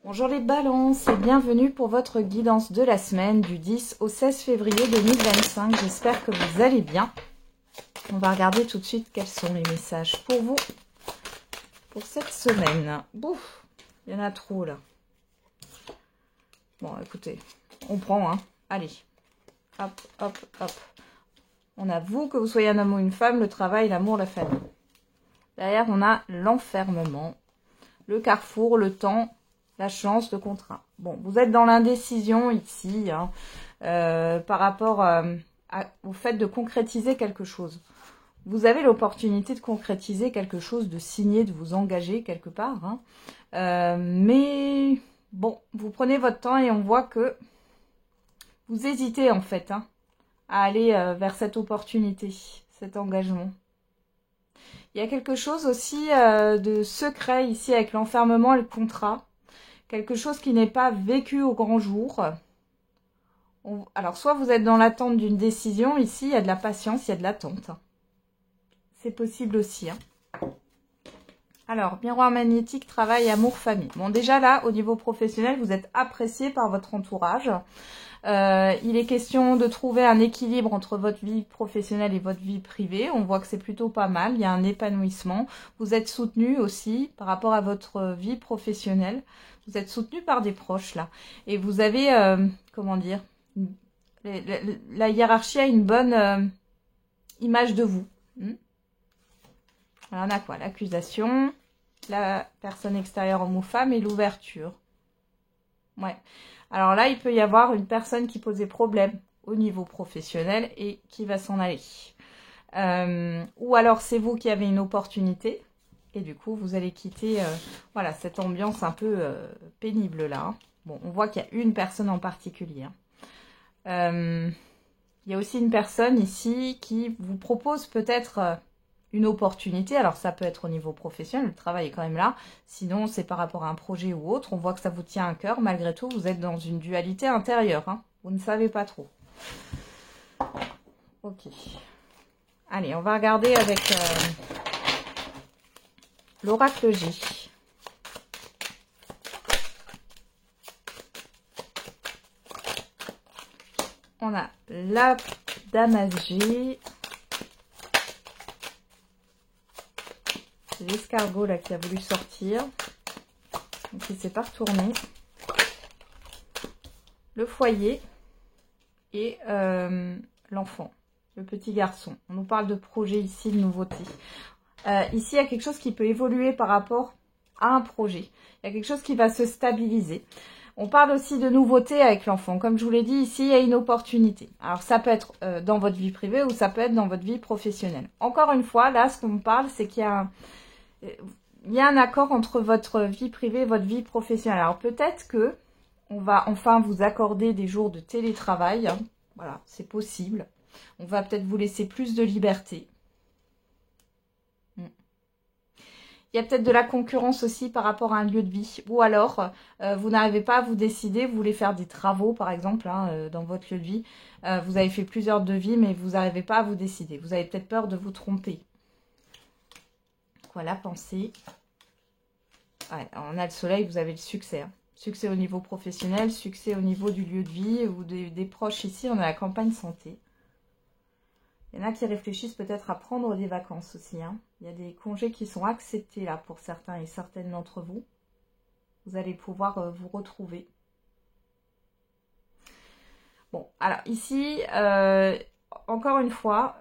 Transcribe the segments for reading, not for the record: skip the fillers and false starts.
Bonjour les balances et bienvenue pour votre guidance de la semaine du 10 au 16 février 2025. J'espère que vous allez bien. On va regarder tout de suite quels sont les messages pour vous pour cette semaine. Bouf, il y en a trop là. Bon, écoutez, on prend, hein. Allez, hop, hop, hop. On a vous, que vous soyez un homme ou une femme, le travail, l'amour, la famille. Derrière, on a l'enfermement, le carrefour, le temps, la chance, le contrat. Bon, vous êtes dans l'indécision ici, hein, par rapport au fait de concrétiser quelque chose. Vous avez l'opportunité de concrétiser quelque chose, de signer, de vous engager quelque part. Hein. Mais bon, vous prenez votre temps et on voit que vous hésitez en fait hein, à aller vers cette opportunité, cet engagement. Il y a quelque chose aussi de secret ici avec l'enfermement et le contrat. Quelque chose qui n'est pas vécu au grand jour. Alors, soit vous êtes dans l'attente d'une décision. Ici, il y a de la patience, il y a de l'attente. C'est possible aussi. Hein. Alors, miroir magnétique, travail, amour, famille. Bon, déjà là, au niveau professionnel, vous êtes apprécié par votre entourage. Il est question de trouver un équilibre entre votre vie professionnelle et votre vie privée. On voit que c'est plutôt pas mal. Il y a un épanouissement. Vous êtes soutenu aussi par rapport à votre vie professionnelle. Vous êtes soutenu par des proches là. Et vous avez, comment dire, la hiérarchie a une bonne image de vous. Alors on a quoi? L'accusation, la personne extérieure homme ou femme et l'ouverture. Ouais. Alors là, il peut y avoir une personne qui pose des problèmes au niveau professionnel et qui va s'en aller. Ou alors c'est vous qui avez une opportunité et du coup vous allez quitter voilà, cette ambiance un peu pénible là. Hein. Bon, on voit qu'il y a une personne en particulier. Hein. Il y a aussi une personne ici qui vous propose peut-être une opportunité. Alors ça peut être au niveau professionnel, le travail est quand même là. Sinon c'est par rapport à un projet ou autre. On voit que ça vous tient à cœur. Malgré tout, vous êtes dans une dualité intérieure. Hein. Vous ne savez pas trop. Ok. Allez, on va regarder avec l'oracle J. On a la dame G. C'est l'escargot là qui a voulu sortir. Donc il ne s'est pas retourné. Le foyer et l'enfant, le petit garçon. On nous parle de projet ici, de nouveauté. Ici, il y a quelque chose qui peut évoluer par rapport à un projet. Il y a quelque chose qui va se stabiliser. On parle aussi de nouveauté avec l'enfant. Comme je vous l'ai dit, ici, il y a une opportunité. Alors, ça peut être dans votre vie privée ou ça peut être dans votre vie professionnelle. Encore une fois, là, ce qu'on me parle, c'est qu'il y a un accord entre votre vie privée et votre vie professionnelle. Alors, peut-être que on va enfin vous accorder des jours de télétravail. Hein. Voilà, c'est possible. On va peut-être vous laisser plus de liberté. Il y a peut-être de la concurrence aussi par rapport à un lieu de vie. Ou alors, vous n'arrivez pas à vous décider, vous voulez faire des travaux par exemple hein, dans votre lieu de vie. Vous avez fait plusieurs devis mais vous n'arrivez pas à vous décider. Vous avez peut-être peur de vous tromper. Voilà, pensez. Ouais, on a le soleil, vous avez le succès. Hein. Succès au niveau professionnel, succès au niveau du lieu de vie ou des proches ici. On a la campagne santé. Il y en a qui réfléchissent peut-être à prendre des vacances aussi. Hein. Il y a des congés qui sont acceptés là pour certains et certaines d'entre vous. Vous allez pouvoir vous retrouver. Bon, alors ici, encore une fois,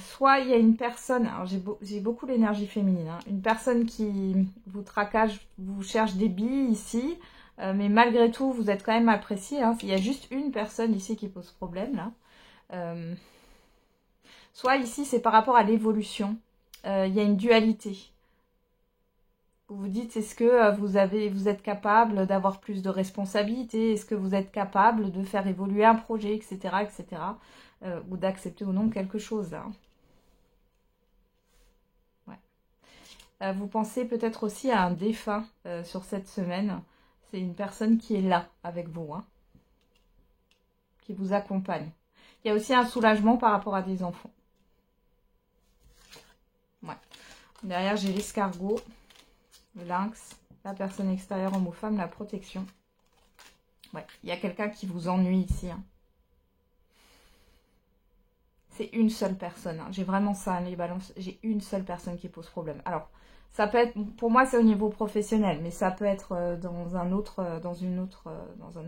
soit il y a une personne, alors j'ai beaucoup l'énergie féminine, hein, une personne qui vous traquage, vous cherche des billes ici, mais malgré tout, vous êtes quand même apprécié. Hein. Il y a juste une personne ici qui pose problème là. Soit ici, c'est par rapport à l'évolution. Il y a une dualité. Vous vous dites, est-ce que vous êtes capable d'avoir plus de responsabilités? Est-ce que vous êtes capable de faire évoluer un projet, etc. etc. Ou d'accepter ou non quelque chose. Là. Ouais. Vous pensez peut-être aussi à un défunt sur cette semaine. C'est une personne qui est là avec vous. Hein, qui vous accompagne. Il y a aussi un soulagement par rapport à des enfants. Ouais. Derrière, j'ai l'escargot, le lynx, La personne extérieure, homme ou femme, la protection. Ouais, il y a quelqu'un qui vous ennuie ici. Hein. C'est une seule personne. Hein. J'ai vraiment ça, les balances. J'ai une seule personne qui pose problème. Alors, ça peut être, pour moi, c'est au niveau professionnel, mais ça peut être dans un autre, dans un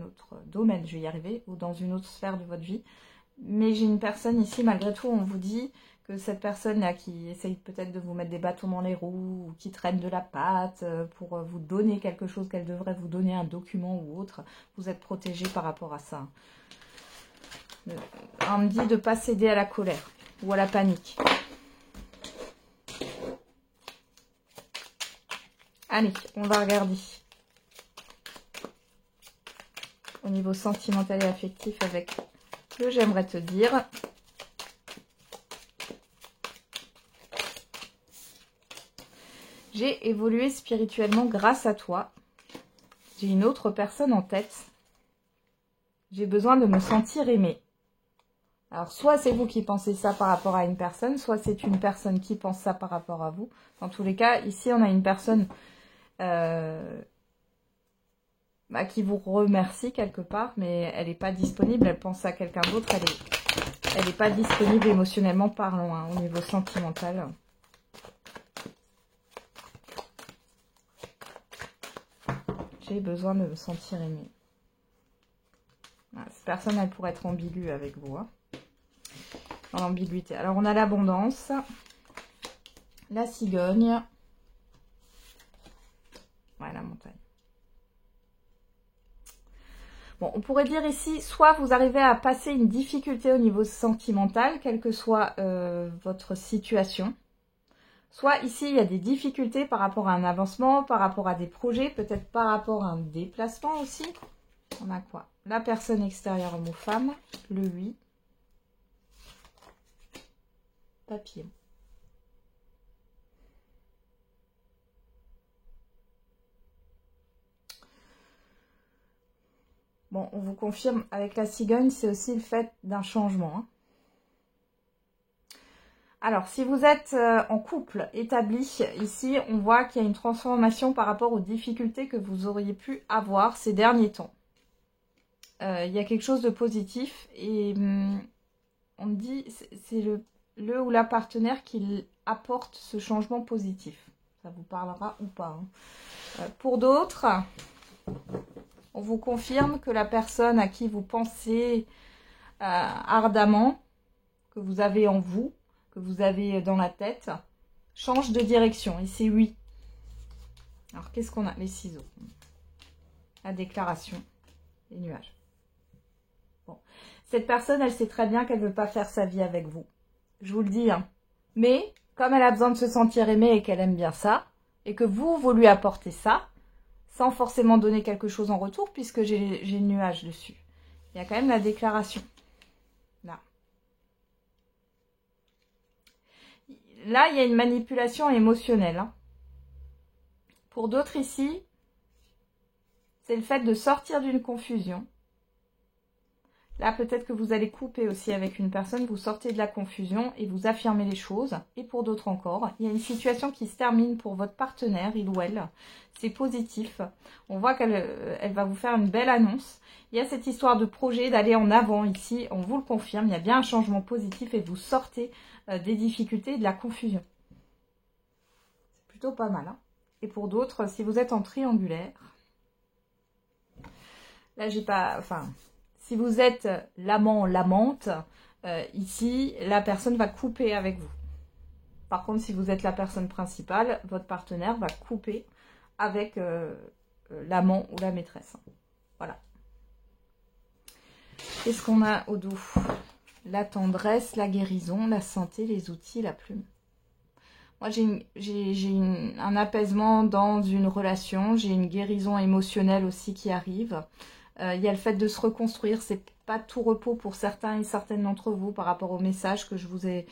autre domaine, je vais y arriver, ou dans une autre sphère de votre vie. Mais j'ai une personne ici, malgré tout, on vous dit que cette personne-là qui essaye peut-être de vous mettre des bâtons dans les roues, ou qui traîne de la patte pour vous donner quelque chose qu'elle devrait vous donner, un document ou autre, vous êtes protégé par rapport à ça. On me dit de ne pas céder à la colère ou à la panique. Allez, on va regarder. Au niveau sentimental et affectif avec le j'aimerais te dire. J'ai évolué spirituellement grâce à toi. J'ai une autre personne en tête. J'ai besoin de me sentir aimée. Alors, soit c'est vous qui pensez ça par rapport à une personne, soit c'est une personne qui pense ça par rapport à vous. Dans tous les cas, ici, on a une personne qui vous remercie quelque part, mais elle n'est pas disponible, elle pense à quelqu'un d'autre, elle n'est pas disponible émotionnellement parlant, hein, au niveau sentimental. J'ai besoin de me sentir aimée. Cette personne, elle pourrait être ambiguë avec vous. Hein. Dans l'ambiguïté. Alors, on a l'abondance, la cigogne, ouais, la montagne. Bon, on pourrait dire ici, soit vous arrivez à passer une difficulté au niveau sentimental, quelle que soit votre situation. Soit ici, il y a des difficultés par rapport à un avancement, par rapport à des projets, peut-être par rapport à un déplacement aussi. On a quoi? La personne extérieure, homme ou femme, le oui, papillon. Bon, on vous confirme, avec la cigogne, c'est aussi le fait d'un changement. Hein. Alors, si vous êtes en couple établi, ici, on voit qu'il y a une transformation par rapport aux difficultés que vous auriez pu avoir ces derniers temps. Il y a quelque chose de positif et on me dit, c'est le ou la partenaire qui apporte ce changement positif. Ça vous parlera ou pas. Hein. Pour d'autres... On vous confirme que la personne à qui vous pensez ardemment, que vous avez en vous, que vous avez dans la tête, change de direction. Et c'est oui. Alors, qu'est-ce qu'on a? Les ciseaux. La déclaration. Les nuages. Bon. Cette personne, elle sait très bien qu'elle ne veut pas faire sa vie avec vous. Je vous le dis. Hein. Mais, comme elle a besoin de se sentir aimée et qu'elle aime bien ça, et que vous lui apportez ça, sans forcément donner quelque chose en retour, puisque j'ai le nuage dessus. Il y a quand même la déclaration. Là. Là, il y a une manipulation émotionnelle. Hein. Pour d'autres ici, c'est le fait de sortir d'une confusion. Là, peut-être que vous allez couper aussi avec une personne, vous sortez de la confusion et vous affirmez les choses. Et pour d'autres encore, il y a une situation qui se termine pour votre partenaire, il ou elle. C'est positif. On voit qu'elle va vous faire une belle annonce. Il y a cette histoire de projet, d'aller en avant ici. On vous le confirme, il y a bien un changement positif et vous sortez des difficultés et de la confusion. C'est plutôt pas mal. Hein. Et pour d'autres, si vous êtes en triangulaire, là, j'ai pas... Enfin... Si vous êtes l'amant, l'amante, ici, la personne va couper avec vous. Par contre, si vous êtes la personne principale, votre partenaire va couper avec l'amant ou la maîtresse. Voilà. Qu'est-ce qu'on a au dos? La tendresse, la guérison, la santé, les outils, la plume. Moi, j'ai un apaisement dans une relation. J'ai une guérison émotionnelle aussi qui arrive. Il y a le fait de se reconstruire, c'est pas tout repos pour certains et certaines d'entre vous par rapport au message que je vous ai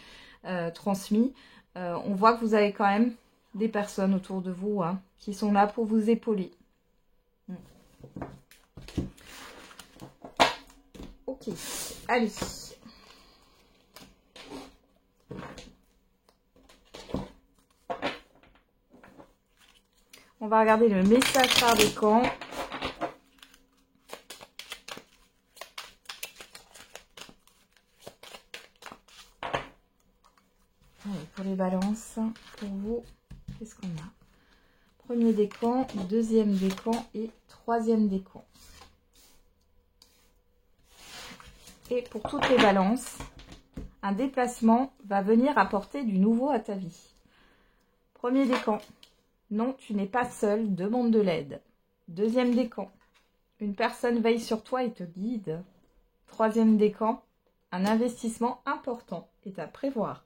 transmis. On voit que vous avez quand même des personnes autour de vous hein, qui sont là pour vous épauler. Ok, allez. On va regarder le message par décan. Allez, pour les balances, pour vous, qu'est-ce qu'on a? Premier décan, deuxième décan et troisième décan. Et pour toutes les balances, un déplacement va venir apporter du nouveau à ta vie. Premier décan. Non, tu n'es pas seul, demande de l'aide. Deuxième décan. Une personne veille sur toi et te guide. Troisième décan. Un investissement important est à prévoir.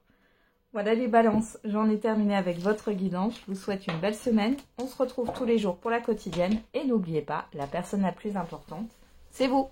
Voilà les balances, j'en ai terminé avec votre guidance. Je vous souhaite une belle semaine. On se retrouve tous les jours pour la quotidienne. Et n'oubliez pas, la personne la plus importante, c'est vous.